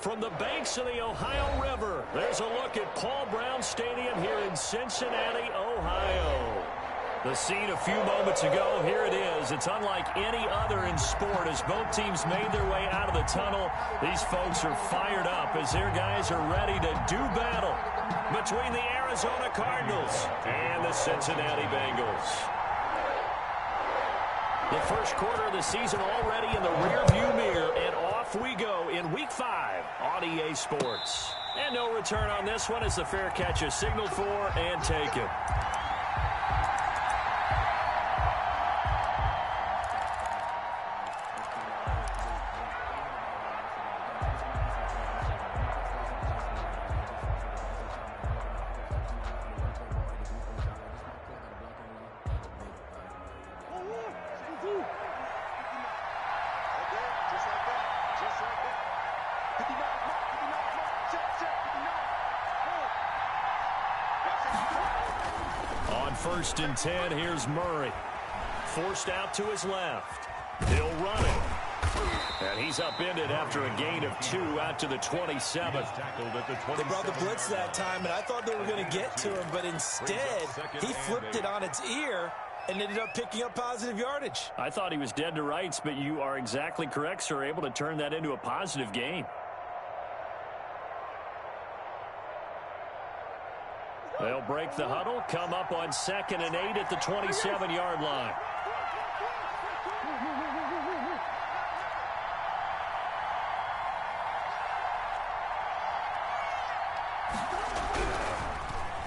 From the banks of the Ohio River, there's a look at Paul Brown Stadium here in Cincinnati, Ohio. The scene a few moments ago, here it is. It's unlike any other in sport as both teams made their way out of the tunnel. These folks are fired up as their guys are ready to do battle between the Arizona Cardinals and the Cincinnati Bengals. The first quarter of the season already in the rearview mirror, and off we go in Week 5 on EA Sports. And no return on this one as the fair catch is signaled for and taken. First and 10, here's Murray. Forced out to his left. He'll run it. And he's upended after a gain of 2 out to the 27. They brought the blitz that time, and I thought they were going to get to him, but instead, he flipped it on its ear and ended up picking up positive yardage. I thought he was dead to rights, but you are exactly correct, sir, able to turn that into a positive gain. They'll break the huddle, come up on 2nd and 8 at the 27-yard line.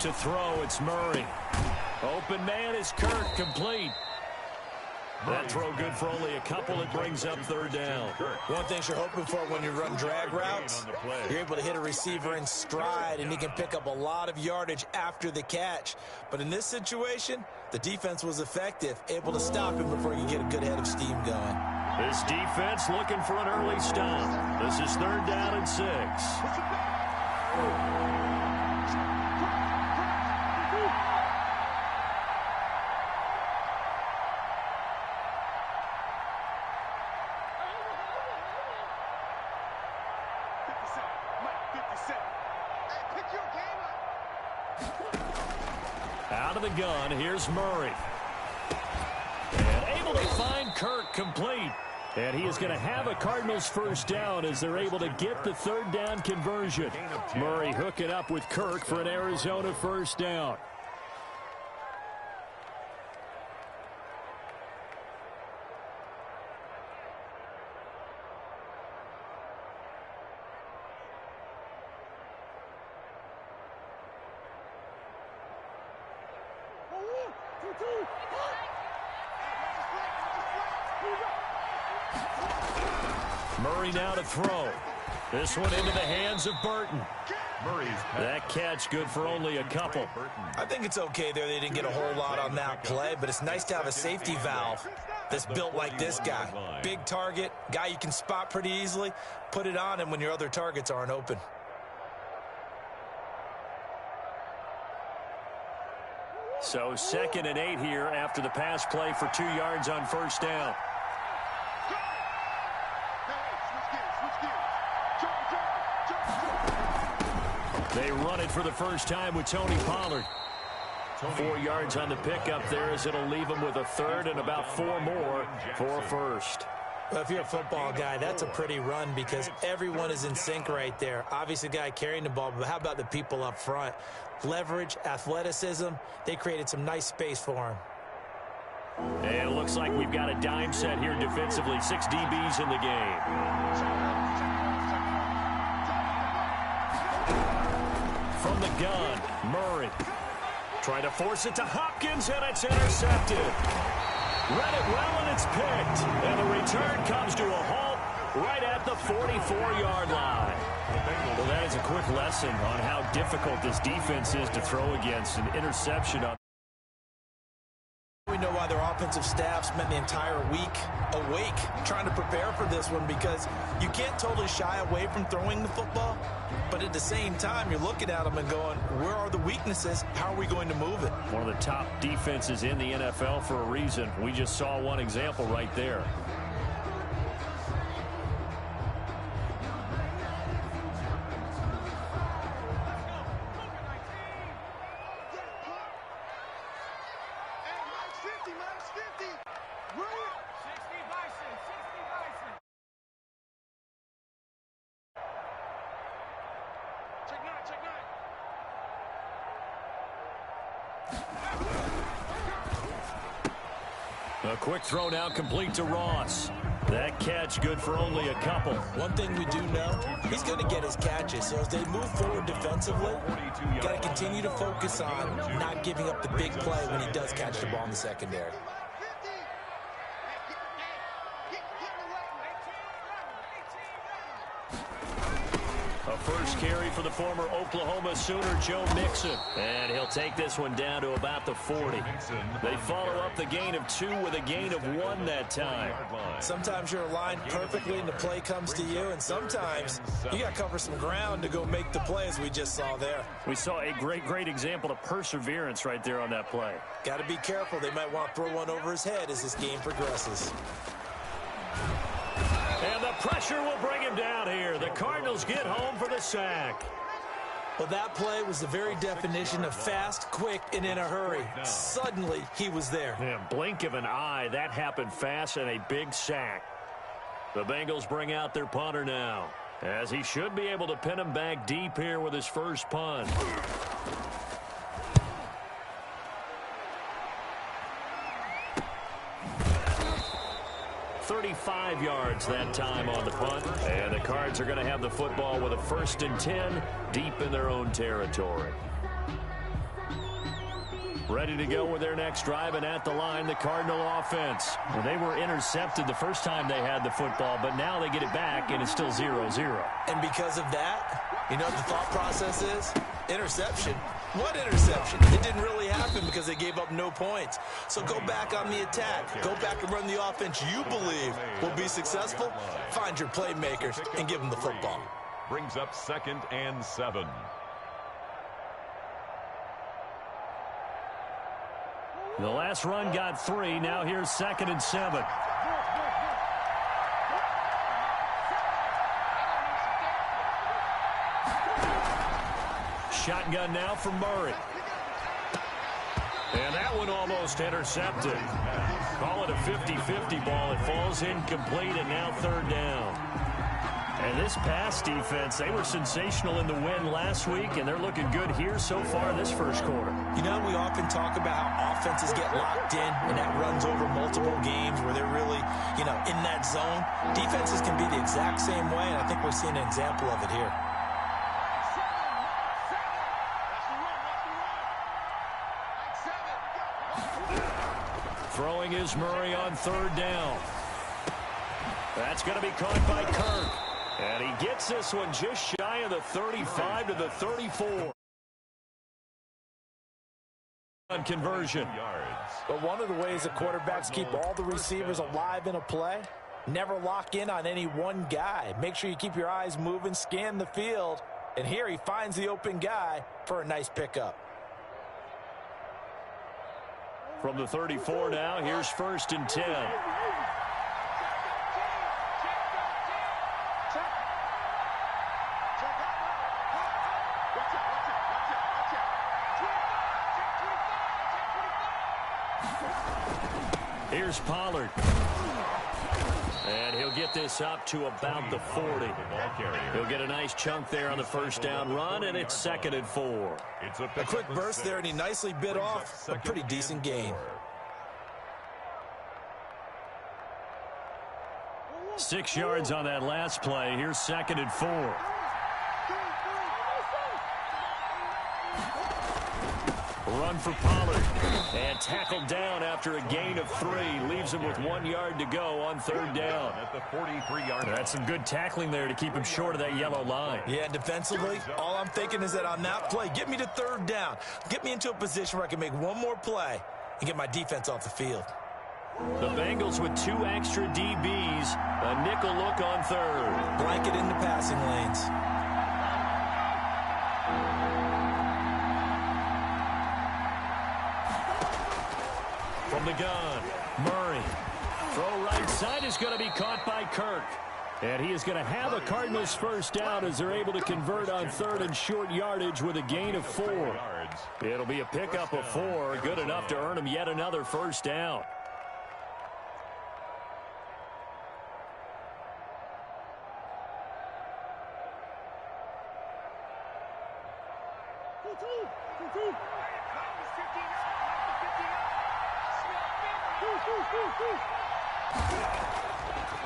To throw, it's Murray. Open man is Kirk, complete. That throw good for only a couple. It brings up 3rd down. One thing you're hoping for when you run drag routes, you're able to hit a receiver in stride, and he can pick up a lot of yardage after the catch. But in this situation, the defense was effective, able to stop him before he could get a good head of steam going. This defense looking for an early stop. This is 3rd down and 6. Out of the gun, here's Murray. And able to find Kirk, complete. And he is going to have a Cardinals first down as they're able to get the 3rd down conversion. Murray hooking up with Kirk for an Arizona first down. Murray now to throw. This one into the hands of Burton. That catch good for only a couple. I think it's okay there. They didn't get a whole lot on that play, but it's nice to have a safety valve that's built like this guy. Big target, guy you can spot pretty easily. Put it on him when your other targets aren't open. So 2nd and 8 here after the pass play for 2 yards on first down. They run it for the first time with Tony Pollard. 4 yards on the pickup there as it'll leave him with a 3rd and about 4 more for a first. Well, if you're a football guy, that's a pretty run because everyone is in sync right there. Obviously, the guy carrying the ball, but how about the people up front? Leverage, athleticism, they created some nice space for him. And it looks like we've got a dime set here defensively. 6 DBs in the game. From the gun, Murray. Trying to force it to Hopkins, and it's intercepted. Read it well, and it's picked. And the return comes to a halt right at the 44-yard line. Well, that is a quick lesson on how difficult this defense is to throw against. An interception on. We know why their offensive staff spent the entire week awake trying to prepare for this one, because you can't totally shy away from throwing the football, but at the same time, you're looking at them and going, where are the weaknesses? How are we going to move it? One of the top defenses in the NFL for a reason. We just saw one example right there. A quick throw now complete to Ross. That catch good for only a couple. One thing we do know, he's going to get his catches. So as they move forward defensively, got to continue to focus on not giving up the big play when he does catch the ball in the secondary. A first carry for the former Oklahoma Sooner, Joe Mixon. And he'll take this one down to about the 40. They follow up the gain of 2 with a gain of 1 that time. Sometimes you're aligned perfectly and the play comes to you, and sometimes you got to cover some ground to go make the play, as we just saw there. We saw a great example of perseverance right there on that play. Got to be careful. They might want to throw one over his head as this game progresses. And the pressure will bring him down here. The Cardinals get home for the sack. Well, that play was the very definition of fast, quick, and in a hurry. Suddenly, he was there. Yeah, blink of an eye. That happened fast and a big sack. The Bengals bring out their punter now, as he should be able to pin him back deep here with his first punt. 35 yards that time on the punt. And the Cards are going to have the football with a 1st and 10 deep in their own territory. Ready to go with their next drive, and at the line, the Cardinal offense. Well, they were intercepted the first time they had the football, but now they get it back, and it's still 0-0. And because of that, you know what the thought process is? Interception. What interception? It didn't really happen because they gave up no points. So go back on the attack. Go back and run the offense you believe will be successful. Find your playmakers and give them the football. Brings up 2nd and 7. The last run got 3. Now here's 2nd and 7. Shotgun now for Murray. And that one almost intercepted. Call it a 50-50 ball. It falls incomplete, and now 3rd down. And this pass defense, they were sensational in the win last week, and they're looking good here so far this first quarter. You know, we often talk about how offenses get locked in, and that runs over multiple games where they're really, in that zone. Defenses can be the exact same way, and I think we're seeing an example of it here. Throwing is Murray on 3rd down. That's going to be caught by Kirk. And he gets this one just shy of the 35 to the 34. On conversion. But one of the ways that quarterbacks keep all the receivers alive in a play, never lock in on any one guy. Make sure you keep your eyes moving, scan the field. And here he finds the open guy for a nice pickup. From the 34 now, here's 1st and 10. Here's Pollard. And he'll get this up to about the 40. He'll get a nice chunk there on the 1st down run, and it's 2nd and 4. A quick burst there, and he nicely bit off a pretty decent gain. 6 yards on that last play. Here's 2nd and 4. Run for Pollard. And tackled down after a gain of 3. Leaves him with 1 yard to go on 3rd down. At the 43-yard line. That's some good tackling there to keep him short of that yellow line. Yeah, defensively, all I'm thinking is that on that play, get me to 3rd down. Get me into a position where I can make one more play and get my defense off the field. The Bengals with 2 extra DBs. A nickel look on 3rd. Blanket in the passing lanes. From the gun, Murray. Throw right side is going to be caught by Kirk. And he is going to have a Cardinals 1st down as they're able to convert on 3rd and short yardage with a gain of 4. yards. It'll be a pickup of 4, good enough to earn him yet another first down.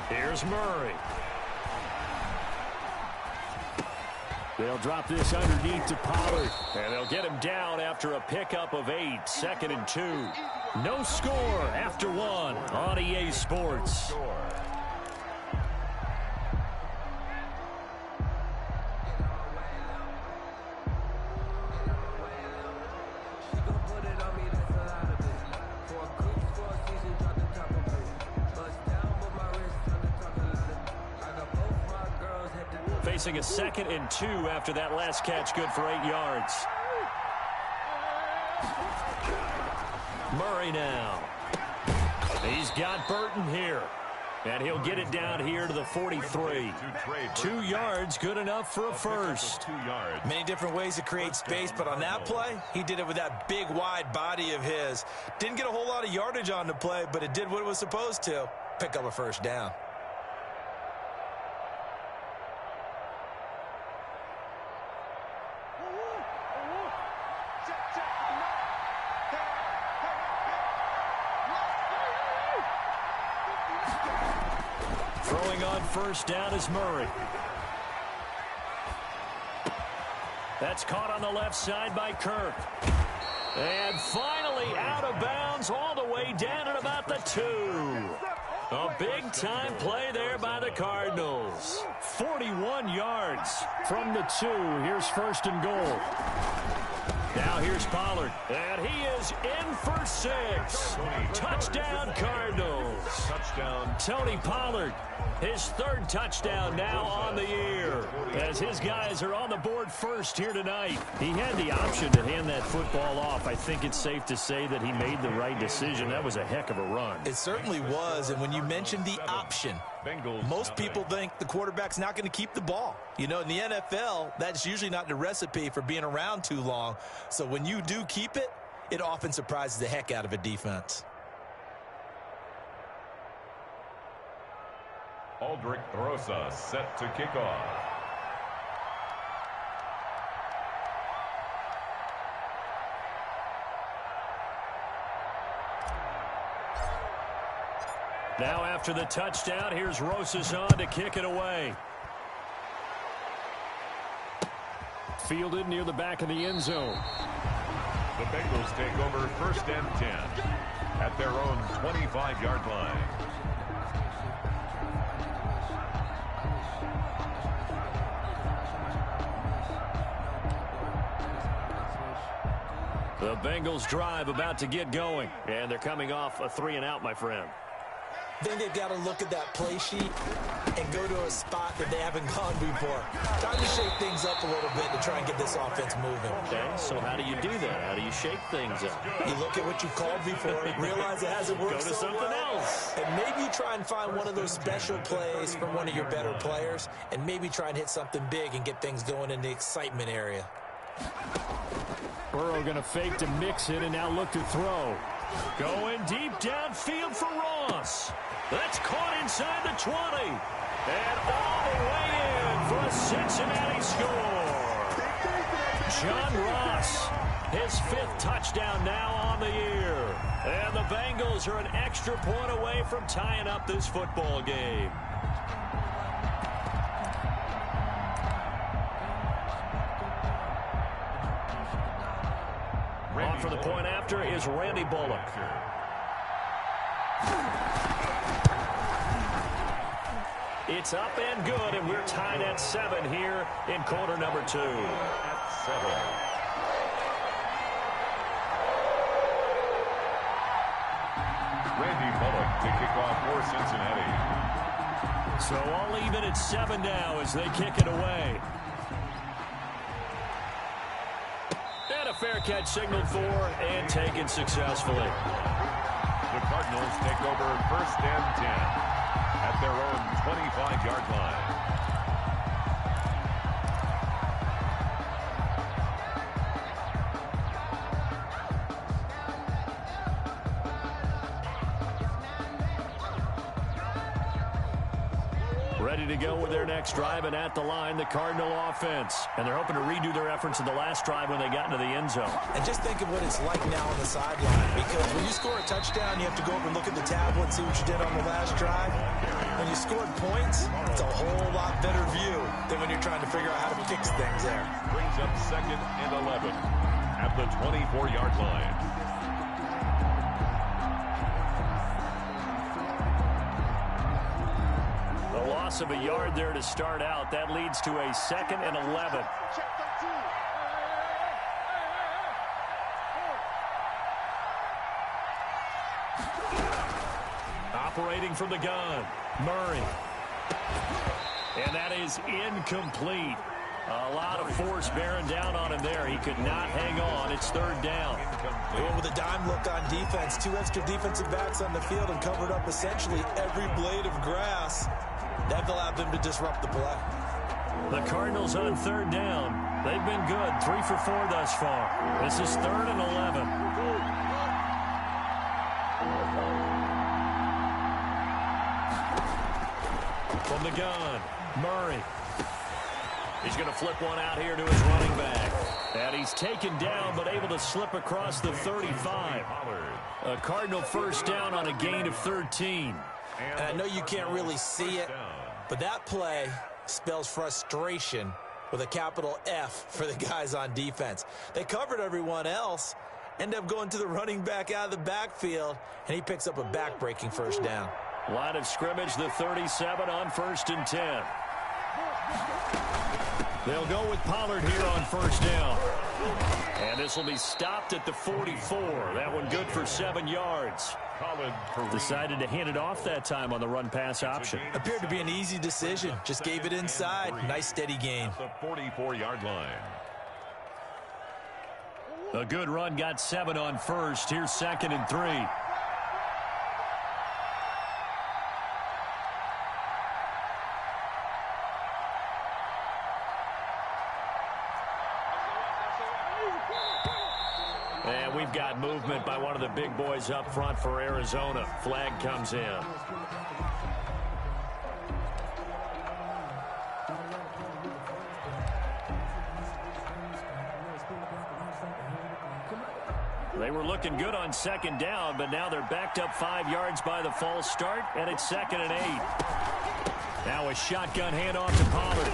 Here's Murray. They'll drop this underneath to Pollard. And they'll get him down after a pickup of 8, 2nd and 2. No score after 1 on EA Sports. Facing a 2nd and 2 after that last catch, good for 8 yards. Murray now. He's got Burton here. And he'll get it down here to the 43. 2 yards, good enough for a first. 2 yards. Many different ways to create space, but on that play, he did it with that big, wide body of his. Didn't get a whole lot of yardage on the play, but it did what it was supposed to. Pick up a first down. Throwing on first down is Murray. That's caught on the left side by Kirk. And finally out of bounds all the way down at about the 2. A big-time play there by the Cardinals. 41 yards from the 2. Here's 1st and goal. Now here's Pollard. And he is in for 6. Touchdown, Cardinals. Touchdown. Tony Pollard, his 3rd touchdown now on the year. As his guys are on the board first here tonight. He had the option to hand that football off. I think it's safe to say that he made the right decision. That was a heck of a run. It certainly was, and when you mentioned the option, most people think the quarterback's not going to keep the ball. You know, in the NFL, that's usually not the recipe for being around too long. So when you do keep it, it often surprises the heck out of a defense. Aldrich Rosa set to kick off. Now after the touchdown, here's Rosas on to kick it away. Fielded near the back of the end zone. The Bengals take over 1st and 10 at their own 25-yard line. The Bengals drive about to get going. And they're coming off a 3-and-out, my friend. I think they've got to look at that play sheet and go to a spot that they haven't gone before. Time to shake things up a little bit to try and get this offense moving. Okay, so how do you do that? How do you shake things up? You look at what you called before, realize it hasn't worked Go to something else. and maybe you try and find one of those special plays from one of your better players, and maybe try and hit something big and get things going in the excitement area. Burrow going to fake to mix it and now look to throw. Going deep downfield for Ross. That's caught inside the 20. And all the way in for a Cincinnati score. John Ross, his 5th touchdown now on the year. And the Bengals are an extra point away from tying up this football game. On for the point after is Randy Bullock. It's up and good, and we're tied at 7 here in quarter number 2. At 7. Randy Bullock to kick off for Cincinnati. So all even at 7 now as they kick it away. And a fair catch signaled for and taken successfully. The Cardinals take over 1st and 10 at their own 25-yard line. Ready to go with their next drive, and at the line, the Cardinal offense. And they're hoping to redo their efforts in the last drive when they got into the end zone. And just think of what it's like now on the sideline, because when you score a touchdown, you have to go over and look at the tablet and see what you did on the last drive. When you scored points, it's a whole lot better view than when you're trying to figure out how to fix things there. Brings up 2nd and 11 at the 24-yard line. A loss of a yard there to start out. That leads to a 2nd and 11. Operating from the gun, Murray. And that is incomplete. A lot of force bearing down on him there. He could not hang on. It's 3rd down. They went with a dime look on defense. 2 extra defensive backs on the field and covered up essentially every blade of grass. That allowed them to disrupt the play. The Cardinals on 3rd down. They've been good. 3 for 4 thus far. This is 3rd and 11. From the gun, Murray. He's going to flip one out here to his running back. And he's taken down, but able to slip across the 35. A Cardinal 1st down on a gain of 13. And I know you can't really see it, but that play spells frustration with a capital F for the guys on defense. They covered everyone else, end up going to the running back out of the backfield, and he picks up a back-breaking 1st down. Line of scrimmage, the 37 on 1st and 10. They'll go with Pollard here on 1st down. And this will be stopped at the 44. That one good for 7 yards. Decided to hand it off that time on the run-pass option. Appeared to be an easy decision. Just gave it inside. Nice, steady gain. The 44-yard line. A good run, got 7 on 1st. Here's 2nd and 3. And we've got movement by one of the big boys up front for Arizona. Flag comes in. They were looking good on 2nd down, but now they're backed up 5 yards by the false start, and it's 2nd and 8. Now a shotgun handoff to Pollard.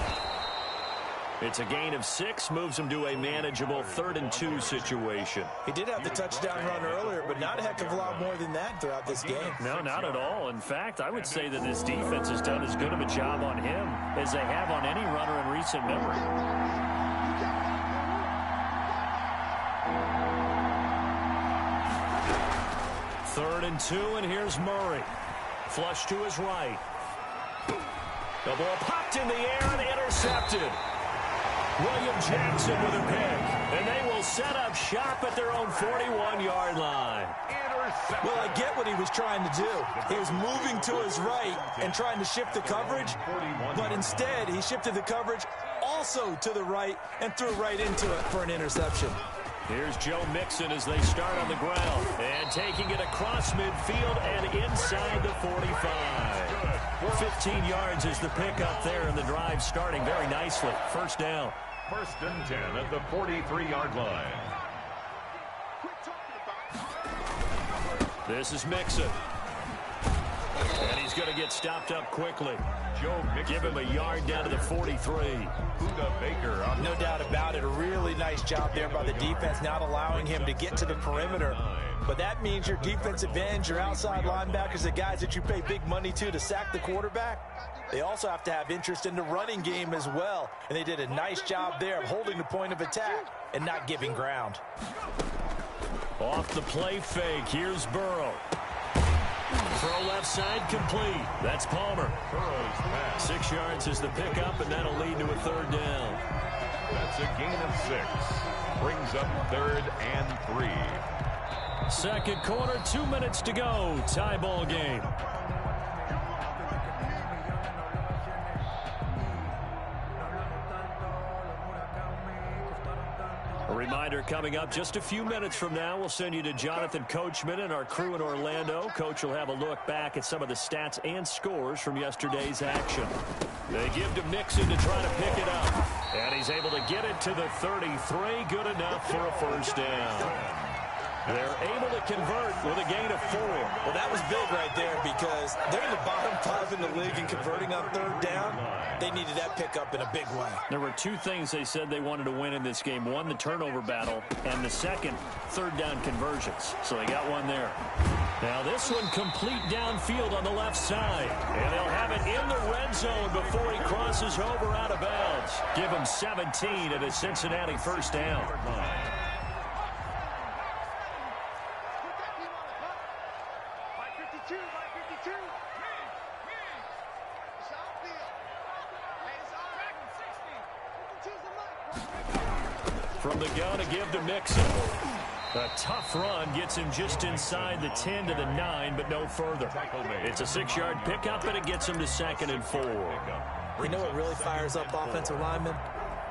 It's a gain of 6, moves him to a manageable 3rd and 2 situation. He did have the touchdown run earlier, but not a heck of a lot more than that throughout this game. No, not at all. In fact, I would say that this defense has done as good of a job on him as they have on any runner in recent memory. Third and 2, and here's Murray. Flush to his right. The ball popped in the air and intercepted. William Jackson with a pick, and they will set up shop at their own 41-yard line. Well, I get what he was trying to do. He was moving to his right and trying to shift the coverage, but instead he shifted the coverage also to the right and threw right into it for an interception. Here's Joe Mixon as they start on the ground, and taking it across midfield and inside the 45. 15 yards is the pickup there, and the drive starting very nicely. 1st down. 1st and 10 at the 43-yard line. This is Mixon. And he's going to get stopped up quickly. Joe Mixon. Give him a yard down to the 43. Huda Baker. No doubt about it. A really nice job there by the defense, not allowing him to get to the perimeter. But that means your defensive ends, your outside linebackers, the guys that you pay big money to sack the quarterback, they also have to have interest in the running game as well. And they did a nice job there of holding the point of attack and not giving ground. Off the play fake, here's Burrow. Throw left side complete. That's Palmer. 6 yards is the pickup, and that'll lead to a 3rd down. That's a gain of 6. Brings up 3rd and 3. 2nd quarter, 2 minutes to go. Tie ball game. A Reminder coming up just a few minutes from now, we'll send you to Jonathan Coachman and our crew in Orlando. Coach will have a look back at some of the stats and scores from yesterday's action. They give to Mixon to try to pick it up. And he's able to get it to the 33. Good enough for a first down. They're able to convert with a gain of 4. Well, that was big right there because they're the bottom 5 in the league in converting on third down. They needed that pickup in a big way. There were 2 things they said they wanted to win in this game. One, the turnover battle, and the second, third down conversions. So they got one there. Now this one complete downfield on the left side. And they'll have it in the red zone before he crosses over out of bounds. Give him 17 at a Cincinnati first down. From the gun to give to Mixon. A tough run gets him just inside the 10 to the 9, but no further. It's a 6-yard pickup, and it gets him to 2nd and 4. You know what really fires up offensive linemen?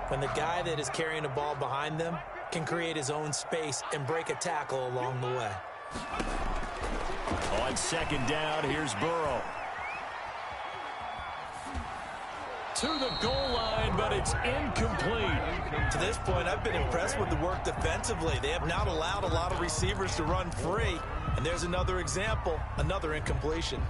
When the guy that is carrying the ball behind them can create his own space and break a tackle along the way. On 2nd down, here's Burrow. To the goal line, but it's incomplete. To this point, I've been impressed with the work defensively. They have not allowed a lot of receivers to run free. And there's another example, another incompletion.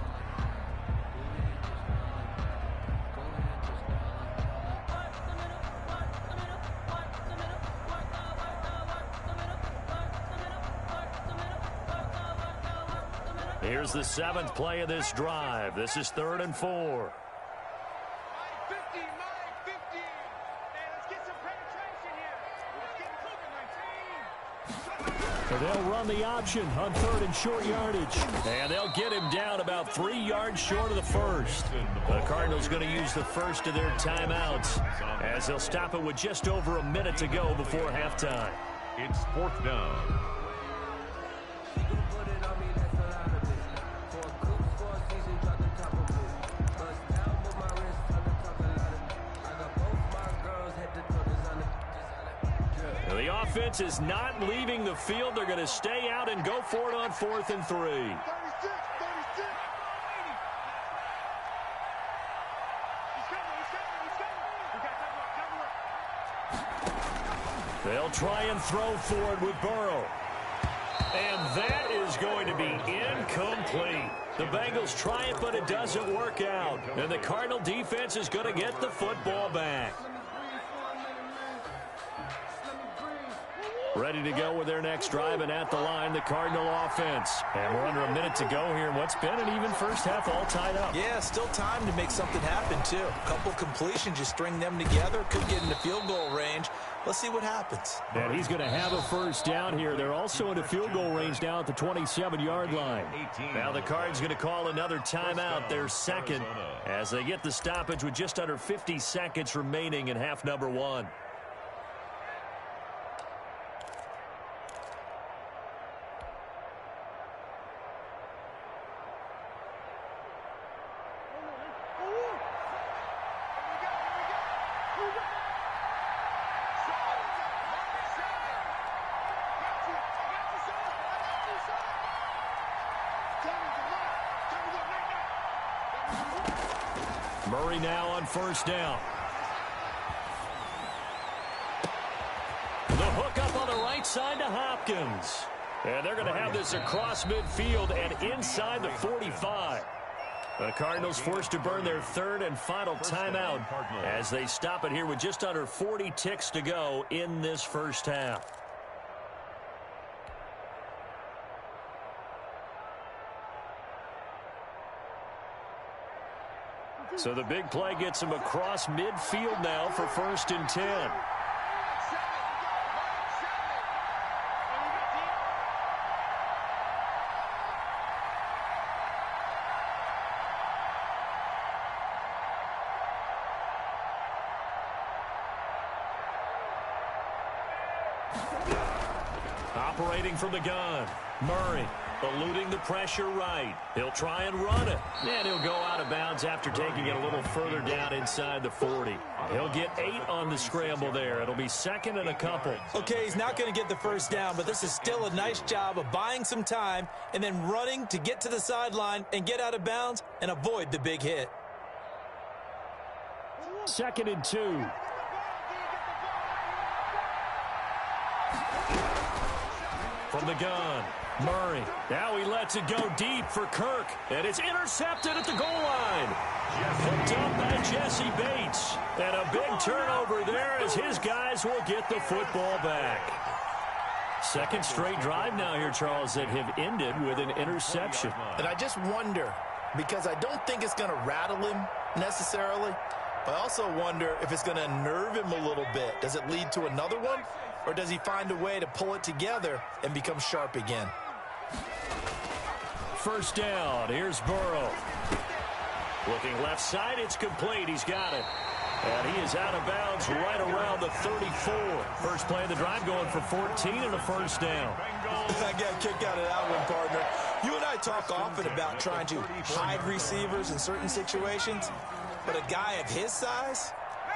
Here's the 7th play of this drive. This is 3rd and 4. They'll run the option on 3rd and short yardage. And they'll get him down about 3 yards short of the first. The Cardinals going to use the first of their timeouts as they'll stop it with just over a minute to go before halftime. It's 4th down. The offense is not leaving the field. They're going to stay out and go for it on 4th and 3. They'll try and throw for it with Burrow. And that is going to be incomplete. The Bengals try it, but it doesn't work out. And the Cardinal defense is going to get the football back. Ready to go with their next drive, and at the line, the Cardinal offense. And we're under a minute to go here in what's been an even first half, all tied up. Yeah, still time to make something happen, too. A couple completions, you string them together, could get into field goal range. Let's see what happens. And he's going to have a first down here. They're also into field goal range now at the 27-yard line. Now the Cards going to call another timeout, their second, as they get the stoppage with just under 50 seconds remaining in half number 1. Murray now on first down. The hook up on the right side to Hopkins. And they're going to have this across midfield and inside the 45. The Cardinals forced to burn their 3rd and final timeout as they stop it here with just under 40 ticks to go in this first half. So the big play gets him across midfield now for 1st and 10. Operating from the gun, Murray. eluding the pressure right. He'll try and run it. And he'll go out of bounds after taking it a little further down inside the 40. He'll get 8 on the scramble there. It'll be second and a couple. Okay, he's not going to get the first down, but this is still a nice job of buying some time and then running to get to the sideline and get out of bounds and avoid the big hit. Second and 2. From the gun, Murray. Now he lets it go deep for Kirk, and it's intercepted at the goal line. Picked up by Jesse Bates. And a big turnover there as his guys will get the football back. Second straight drive now here, Charles, that have ended with an interception. And I just wonder, because I don't think it's going to rattle him necessarily, but I also wonder if it's going to unnerve him a little bit. Does it lead to another one? Or does he find a way to pull it together and become sharp again? First down. Here's Burrow. Looking left side. It's complete. He's got it. And he is out of bounds right around the 34. First play of the drive going for 14 and a first down. I got a kick out of that one, partner. You and I talk often about trying to hide receivers in certain situations. But a guy of his size,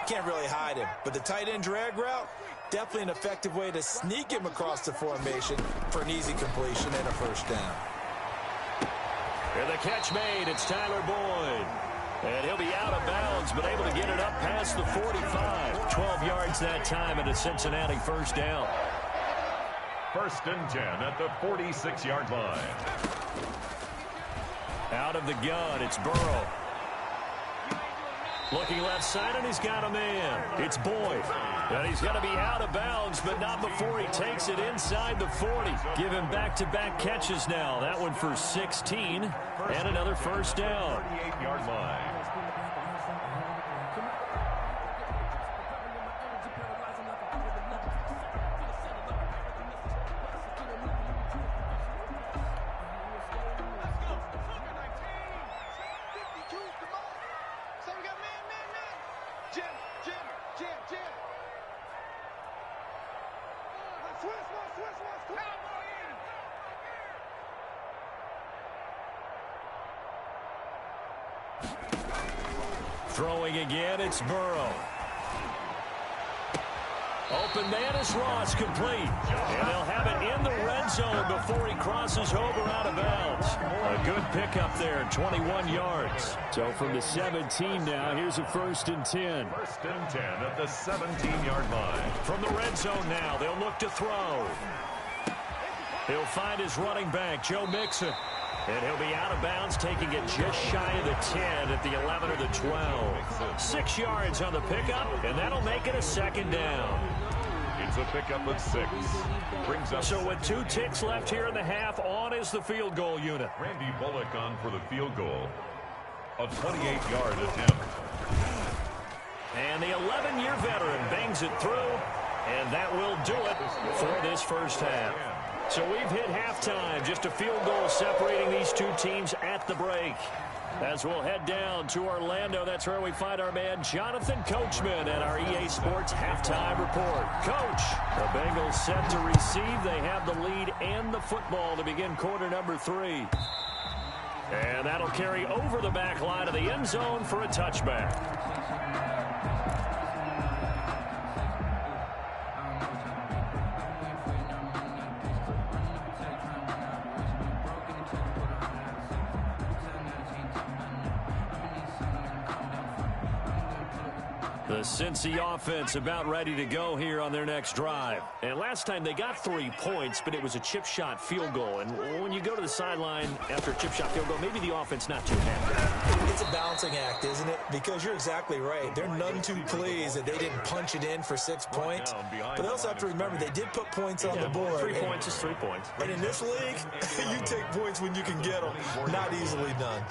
can't really hide him. But the tight end drag route, definitely an effective way to sneak him across the formation for an easy completion and a first down. And the catch made. It's Tyler Boyd. And he'll be out of bounds, but able to get it up past the 45. 12 yards that time and a Cincinnati first down. First and 10 at the 46-yard line. Out of the gun, it's Burrow. Looking left side, and he's got a man. It's Boyd. And he's going to be out of bounds, but not before he takes it inside the 40. Give him back-to-back catches now. That one for 16, and another first down. 38-yard line. Throwing again, it's Burrow. Open man is Ross, complete. And they'll have it in the red zone before he crosses over out of bounds. A good pickup there, 21 yards. So from the 17 now, here's a first and 10. First and 10 at the 17-yard line. From the red zone now, they'll look to throw. He'll find his running back, Joe Mixon. And he'll be out of bounds, taking it just shy of the 10 at the 11 or the 12. 6 yards on the pickup, and that'll make it a second down. It's a pickup of 6. Brings up so with 2 ticks left here in the half, on is the field goal unit. Randy Bullock on for the field goal. A 28-yard attempt. And the 11-year veteran bangs it through, and that will do it for this first half. So we've hit halftime, just a field goal separating these two teams at the break. As we'll head down to Orlando, that's where we find our man Jonathan Coachman at our EA Sports Halftime Report. Coach, the Bengals set to receive. They have the lead and the football to begin quarter number 3. And that'll carry over the back line of the end zone for a touchback. The Cincy offense about ready to go here on their next drive. And last time they got 3 points, but it was a chip shot field goal. And when you go to the sideline after a chip shot field goal, maybe the offense not too happy. It's a balancing act, isn't it? Because you're exactly right. They're none too pleased that they didn't punch it in for 6 points. But they also have to remember they did put points on the board. 3 points is 3 points. And in this league, you take points when you can get them. Not easily done.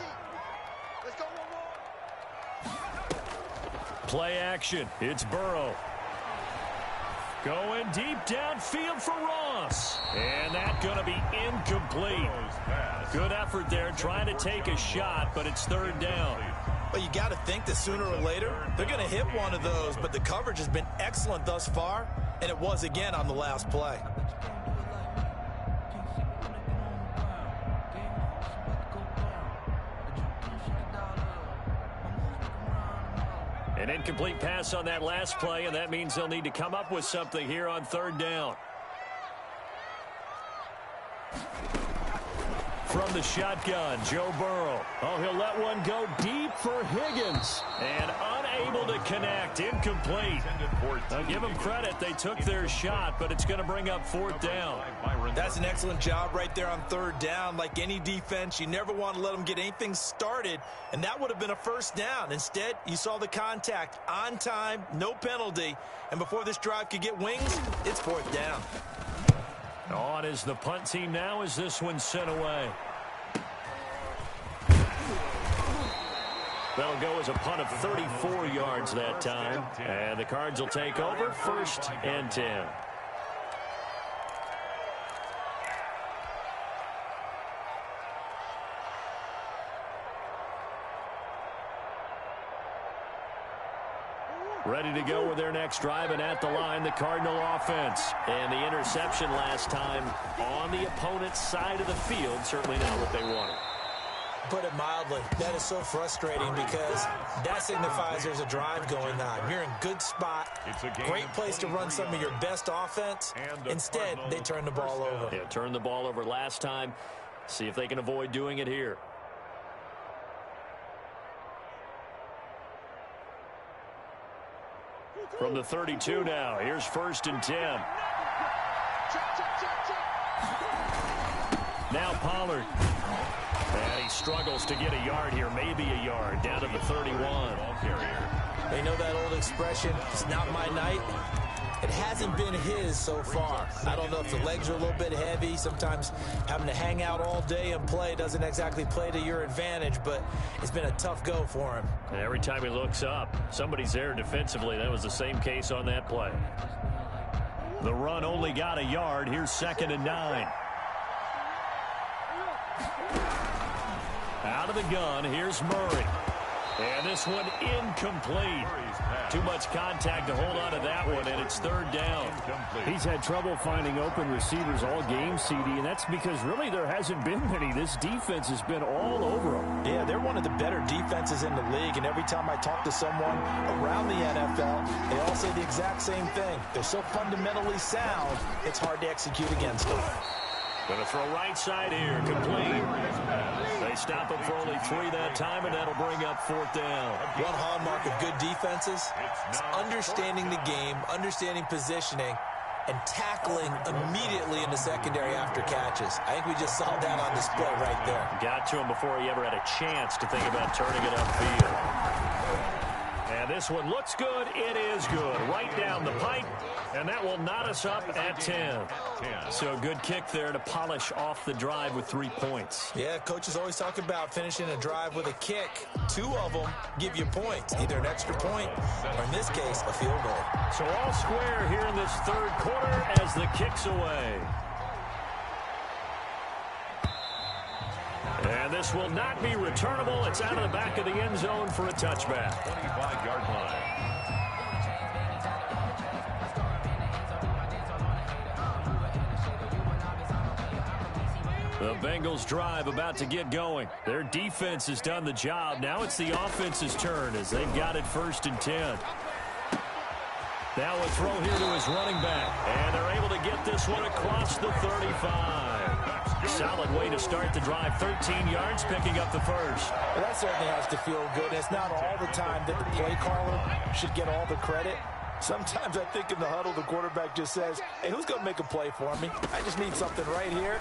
Play action. It's Burrow. Going deep downfield for Ross. And that's going to be incomplete. Good effort there trying to take a shot, but it's third down. Well, you got to think that sooner or later they're going to hit one of those, but the coverage has been excellent thus far, and it was again on the last play. An incomplete pass on that last play, and that means they'll need to come up with something here on third down. From the shotgun, Joe Burrow. Oh, he'll let one go deep for Higgins. And unable to connect. Incomplete. Now, give them credit. They took their shot, but it's going to bring up fourth down. That's an excellent job right there on third down. Like any defense, you never want to let them get anything started, and that would have been a first down. Instead, you saw the contact on time, no penalty, and before this drive could get wings, it's fourth down. On is the punt team now as this one's sent away. That'll go as a punt of 34 yards that time. And the Cards will take over, 1st and 10. Ready to go with their next drive, and at the line, the Cardinal offense. And the interception last time on the opponent's side of the field, certainly not what they wanted. Put it mildly, that is so frustrating because that signifies there's a drive going on. You're in good spot, great place to run some of your best offense. Instead, they turn the ball over. Yeah, turned the ball over last time. See if they can avoid doing it here. From the 32 now, here's 1st and 10. Now Pollard. And he struggles to get a yard here, maybe a yard, down to the 31. They know that old expression, it's not my night. It hasn't been his so far. I don't know if the legs are a little bit heavy. Sometimes having to hang out all day and play doesn't exactly play to your advantage, but it's been a tough go for him. And every time he looks up, somebody's there defensively. That was the same case on that play. The run only got a yard. Here's 2nd and 9. Out of the gun, here's Murray. And this one incomplete. Too much contact to hold on to that one, and it's 3rd down. He's had trouble finding open receivers all game, CD, and that's because really there hasn't been many. This defense has been all over them. Yeah, they're one of the better defenses in the league, and every time I talk to someone around the NFL, they all say the exact same thing. They're so fundamentally sound, it's hard to execute against them. Going to throw right side here, complete. They stop him for only 3 that time, and that'll bring up 4th down. One hallmark of good defenses is understanding the game, understanding positioning, and tackling immediately in the secondary after catches. I think we just saw that on display right there. Got to him before he ever had a chance to think about turning it upfield. And this one looks good. It is good. Right down the pipe. And that will knot us up at 10. So a good kick there to polish off the drive with 3 points. Yeah, coaches always talk about finishing a drive with a kick. 2 of them give you points, either an extra point or, in this case, a field goal. So all square here in this 3rd quarter as the kick's away. And this will not be returnable. It's out of the back of the end zone for a touchback. 25-yard line. The Bengals drive about to get going. Their defense has done the job. Now it's the offense's turn as they've got it 1st and 10. Now a throw here to his running back. And they're able to get this one across the 35. Solid way to start the drive. 13 yards, picking up the first. Well, that certainly has to feel good. It's not all the time that the play caller should get all the credit. Sometimes I think in the huddle, the quarterback just says, hey, who's going to make a play for me? I just need something right here.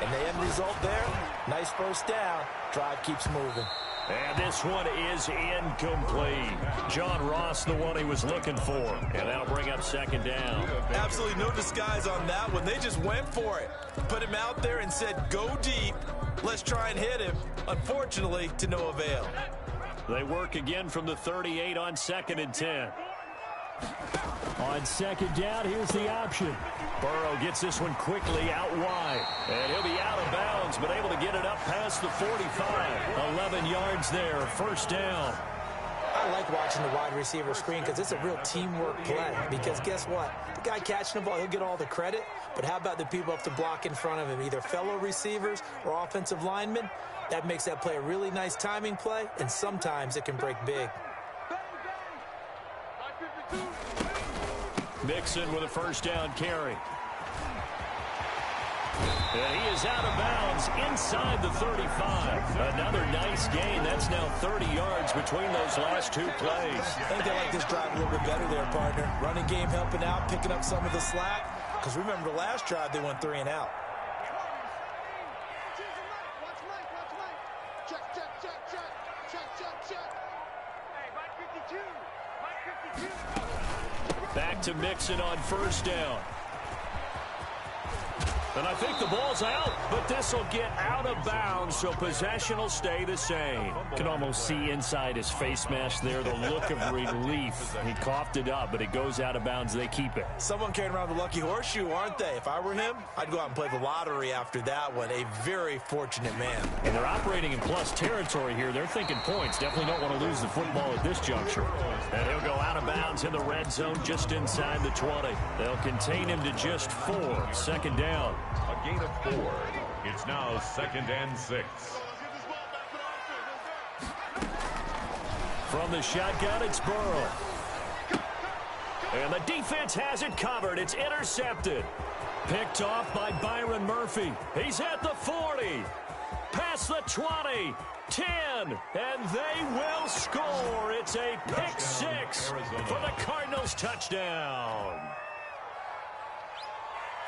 And the end result there, nice first down. Drive keeps moving. And this one is incomplete. John Ross, the one he was looking for. And that'll bring up 2nd down. Absolutely no disguise on that one. They just went for it. Put him out there and said, go deep. Let's try and hit him. Unfortunately, to no avail. They work again from the 38 on 2nd and 10. On 2nd down, here's the option. Burrow gets this one quickly out wide. And he'll be out of bounds, but able to get it up past the 45. 11 yards there, 1st down. I like watching the wide receiver screen because it's a real teamwork play. Because guess what? The guy catching the ball, he'll get all the credit. But how about the people up to block in front of him, either fellow receivers or offensive linemen? That makes that play a really nice timing play, and sometimes it can break big. Mixon with a first down carry. And he is out of bounds inside the 35. Another nice gain. That's now 30 yards between those last two plays. I think they like this drive a little bit better there, partner. Running game helping out, picking up some of the slack. Because remember, the last drive, they went 3 and out. Back to Mixon on first down. And I think the ball's out, but this will get out of bounds, so possession will stay the same. Can almost see inside his face mask there, the look of relief. He coughed it up, but it goes out of bounds. They keep it. Someone carrying around the lucky horseshoe, aren't they? If I were him, I'd go out and play the lottery after that one. A very fortunate man. And they're operating in plus territory here. They're thinking points. Definitely don't want to lose the football at this juncture. And he'll go out of bounds in the red zone just inside the 20. They'll contain him to just 4. Second down. A gain of 4. It's now 2nd and 6. From the shotgun, it's Burrow. And the defense has it covered. It's intercepted. Picked off by Byron Murphy. He's at the 40. Past the 20. 10. And they will score. It's a pick 6 for the Cardinals touchdown.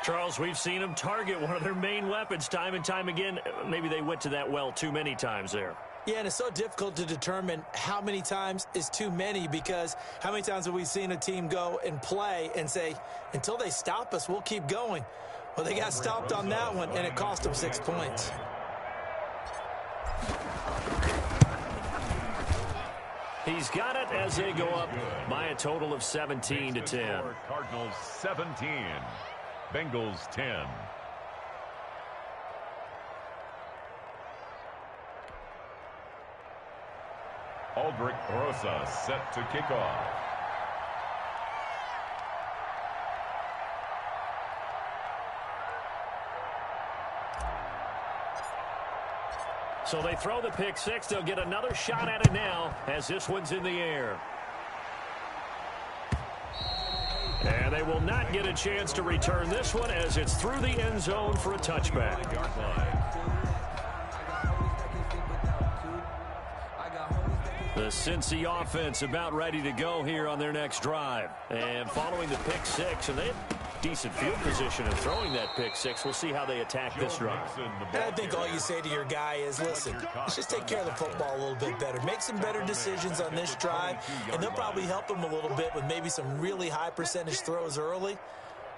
Charles, we've seen them target one of their main weapons time and time again. Maybe they went to that well too many times there. Yeah, and it's so difficult to determine how many times is too many, because how many times have we seen a team go and play and say, until they stop us, we'll keep going. Well, they got stopped on that one, and it cost them 6 points. He's got it as they go up by a total of 17-10. Cardinals 17. Bengals 10. Aldrich Rosa set to kick off. So they throw the pick 6. They'll get another shot at it now as this one's in the air. And they will not get a chance to return this one as it's through the end zone for a touchback. The Cincy offense about ready to go here on their next drive. And following the pick 6, and they have decent field position in throwing that pick 6. We'll see how they attack this drive. And I think all you say to your guy is, listen, let's just take care of the football a little bit better. Make some better decisions on this drive, and they'll probably help him a little bit with maybe some really high percentage throws early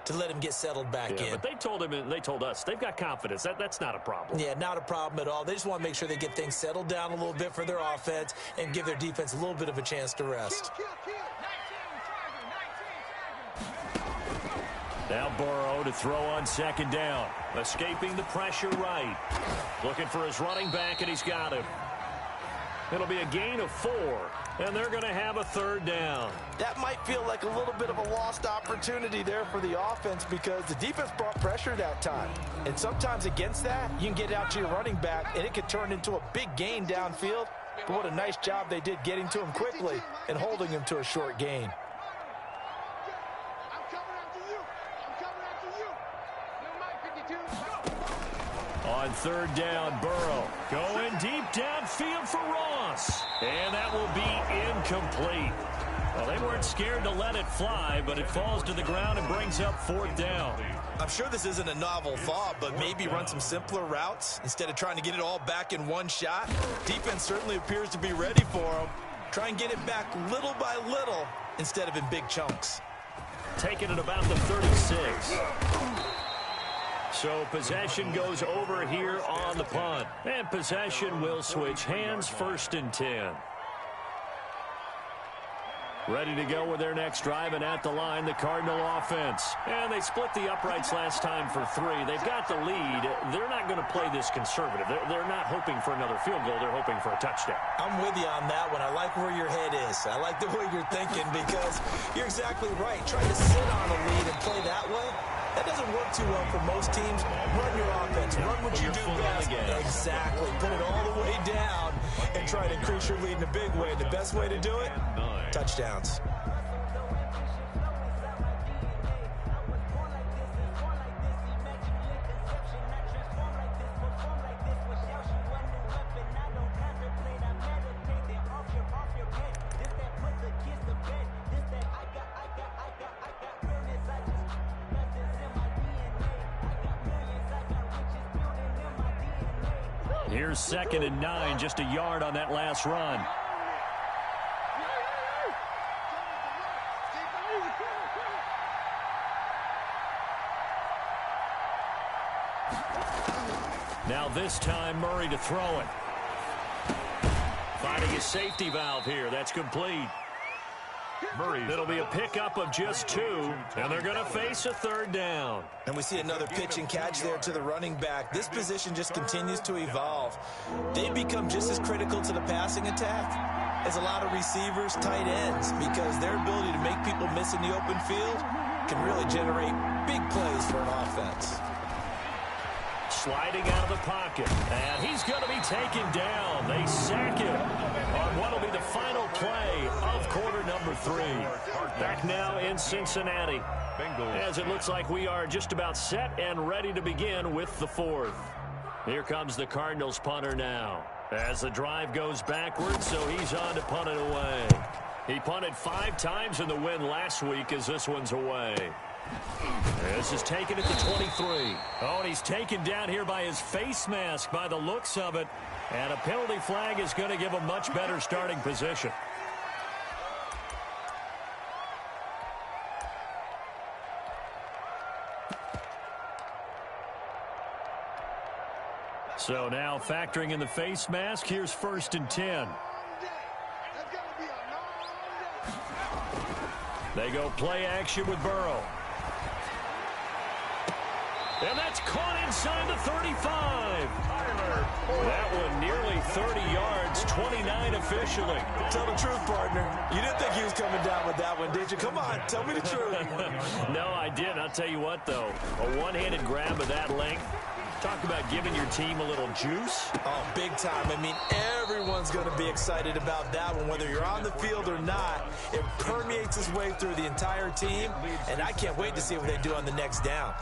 to let him get settled back in. But they told him, and they told us, they've got confidence. That's not a problem. Yeah, not a problem at all. They just want to make sure they get things settled down a little bit for their offense and give their defense a little bit of a chance to rest. Now Burrow to throw on second down. Escaping the pressure right. Looking for his running back, and he's got him. It'll be a gain of 4, and they're going to have a third down. That might feel like a little bit of a lost opportunity there for the offense, because the defense brought pressure that time. And sometimes against that, you can get it out to your running back, and it could turn into a big gain downfield. But what a nice job they did getting to him quickly and holding him to a short gain. On third down, Burrow going deep downfield for Ross. And that will be incomplete. Well, they weren't scared to let it fly, but it falls to the ground and brings up fourth down. I'm sure this isn't a novel thought, but maybe run some simpler routes instead of trying to get it all back in one shot. Defense certainly appears to be ready for them. Try and get it back little by little instead of in big chunks. Taking it about the 36. So possession goes over here on the punt. And possession will switch hands, 1st and 10. Ready to go with their next drive, and at the line, the Cardinal offense. And they split the uprights last time for 3. They've got the lead. They're not going to play this conservative. They're not hoping for another field goal. They're hoping for a touchdown. I'm with you on that one. I like where your head is. I like the way you're thinking, because you're exactly right. Trying to sit on a lead and play that way, that doesn't work too well for most teams. Run your offense. Run what you do best. Exactly. Put it all the way down and try to increase your lead in a big way. The best way to do it? Touchdowns. Here's 2nd and 9, just a yard on that last run. Now this time, Murray to throw it. Finding a safety valve here. That's complete. It'll be a pickup of just 2, and they're going to face a 3rd down. And we see another pitch and catch there to the running back. This position just continues to evolve. They become just as critical to the passing attack as a lot of receivers, tight ends, because their ability to make people miss in the open field can really generate big plays for an offense. Sliding out of the pocket, and he's going to be taken down. They sack him on what will be the final play of quarter number 3. Back now in Cincinnati, as it looks like we are just about set and ready to begin with the 4th. Here comes the Cardinals punter now, as the drive goes backwards, so he's on to punt it away. He punted 5 times in the win last week as this one's away. This is taken at the 23. Oh, and he's taken down here by his face mask by the looks of it. And a penalty flag is going to give him much better starting position. So now factoring in the face mask, here's 1st and 10. They go play action with Burrow. And that's caught inside the 35. That one nearly 30 yards, 29 officially. Tell the truth, partner. You didn't think he was coming down with that one, did you? Come on, tell me the truth. No, I didn't. I'll tell you what, though. A one-handed grab of that length. Talk about giving your team a little juice. Oh, big time. I mean, everyone's going to be excited about that one, whether you're on the field or not. It permeates its way through the entire team, and I can't wait to see what they do on the next down.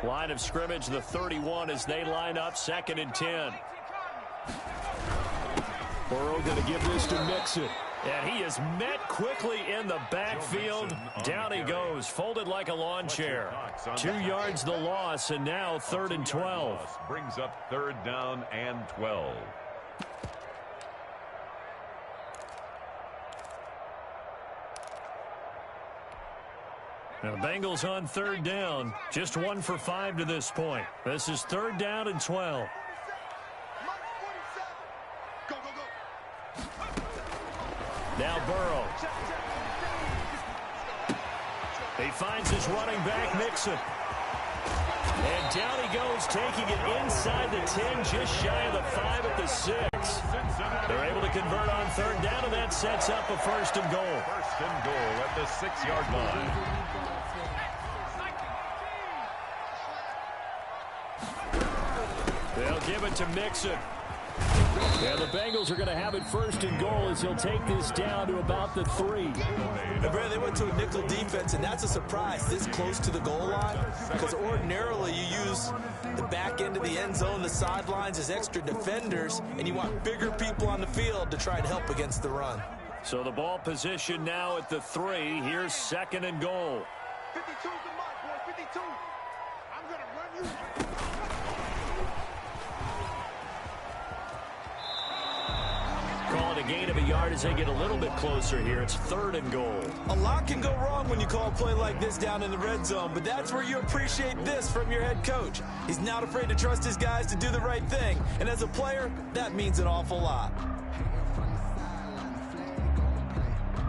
Line of scrimmage, the 31, as they line up, 2nd and 10. Burrow going to give this to Mixon. And he is met quickly in the backfield. Down he goes, folded like a lawn chair. 2 yards the loss, and now 3rd and 12. Brings up 3rd down and 12. Now the Bengals on 3rd down. Just 1 for 5 to this point. This is 3rd down and 12. Now Burrow. He finds his running back, Mixon. And down he goes, taking it inside the 10, just shy of the 5 at the 6. They're able to convert on 3rd down, and that sets up a 1st and goal. 1st and goal at the 6-yard line. They'll give it to Mixon. And the Bengals are going to have it 1st and goal as he'll take this down to about the 3. And Brad, they went to a nickel defense, and that's a surprise this close to the goal line, because ordinarily you use the back end of the end zone, the sidelines as extra defenders, and you want bigger people on the field to try and help against the run. So the ball position now at the 3. Here's 2nd and goal. 52's the mark, boy, 52. I'm going to run you. Call it a gain of a yard as they get a little bit closer here. It's 3rd and goal. A lot can go wrong when you call a play like this down in the red zone, but that's where you appreciate this from your head coach. He's not afraid to trust his guys to do the right thing, and as a player, that means an awful lot.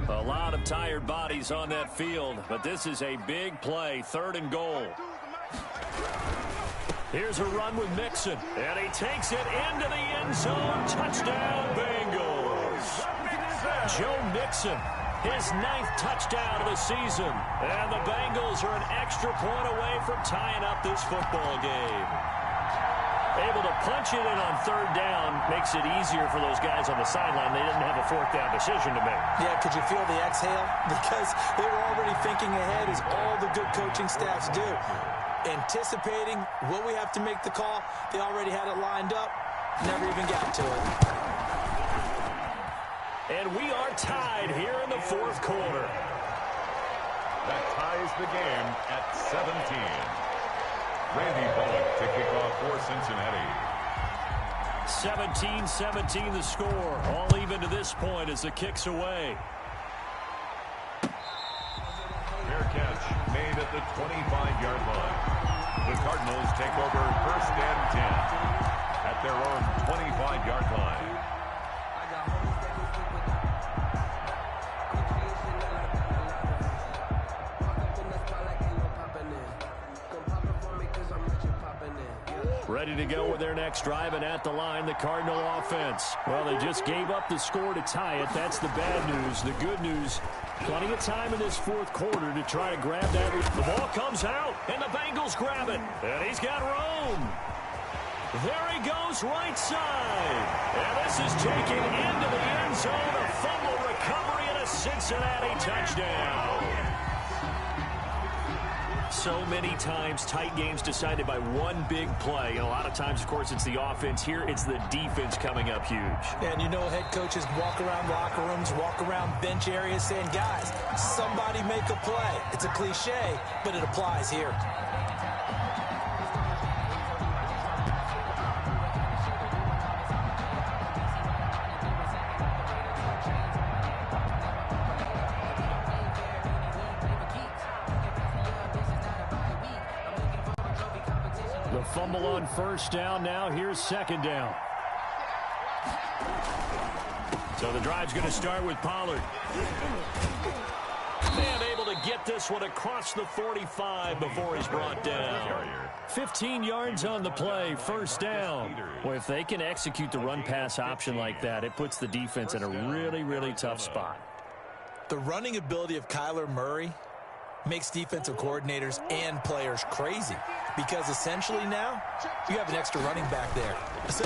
A lot of tired bodies on that field, but this is a big play. 3rd and goal. Here's a run with Mixon, and he takes it into the end zone. Touchdown, Bengals. Joe Mixon, his 9th touchdown of the season. And the Bengals are an extra point away from tying up this football game. Able to punch it in on 3rd down makes it easier for those guys on the sideline. They didn't have a 4th down decision to make. Yeah, could you feel the exhale? Because they were already thinking ahead, as all the good coaching staffs do. Anticipating, will we have to make the call? They already had it lined up, never even got to it. And we are tied here in the 4th quarter. the game at 17. Randy Bullock to kick off for Cincinnati. 17-17 the score. All even to this point as the kick's away. Fair catch made at the 25-yard line. The Cardinals take over 1st and 10 at their own 25-yard line. Ready to go with their next drive, and at the line, the Cardinal offense. Well, they just gave up the score to tie it. That's the bad news. The good news, plenty of time in this fourth quarter to try to grab that. The ball comes out, and the Bengals grab it. And he's got room. There he goes, right side. And this is taken into the end zone. A fumble recovery and a Cincinnati touchdown. So many times, tight games decided by one big play. And a lot of times, of course, it's the offense. Here, it's the defense coming up huge. And you know, head coaches walk around locker rooms, walk around bench areas saying, guys, somebody make a play. It's a cliche, but it applies here. Fumble on first down. Now here's second down. So the drive's going to start with Pollard. And able to get this one across the 45 before he's brought down. 15 yards on the play, first down. Well, if they can execute the run-pass option like that, it puts the defense in a really, really tough spot. The running ability of Kyler Murray makes defensive coordinators and players crazy, because essentially now you have an extra running back there. So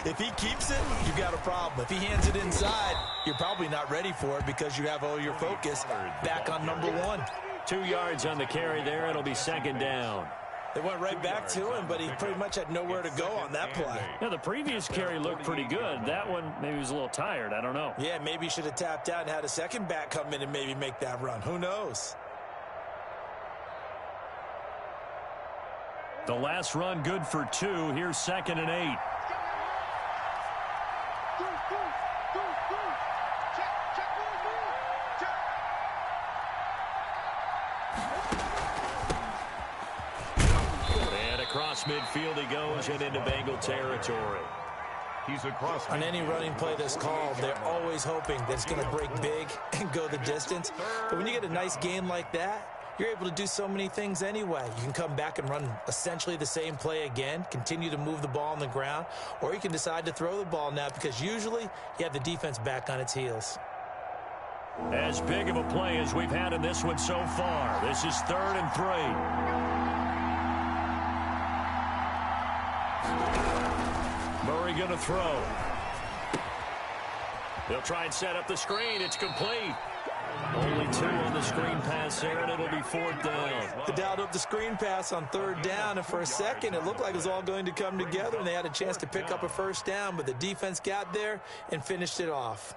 if he keeps it, you got a problem. If he hands it inside, you're probably not ready for it because you have all your focus back on number one. 2 yards on the carry there. It'll be second down. They went right back to him, but he pretty much had nowhere to go on that play. Yeah, the previous carry looked pretty good. That one, maybe he was a little tired. I don't know. Yeah, maybe he should have tapped out and had a second back come in and maybe make that run. Who knows? The last run good for 2. Here's 2nd and 8. And across midfield he goes and into Bengal territory. He's across. On any running play that's called, they're always hoping that it's going to break big and go the distance. But when you get a nice game like that, you're able to do so many things anyway. You can come back and run essentially the same play again, continue to move the ball on the ground, or you can decide to throw the ball now because usually you have the defense back on its heels. As big of a play as we've had in this one so far. This is 3rd and 3. Murray going to throw. They'll try and set up the screen. It's complete. Only 2 on the screen pass there, and it'll be 4th down. They dialed up the screen pass on 3rd down, and for a second, it looked like it was all going to come together, and they had a chance to pick up a first down, but the defense got there and finished it off.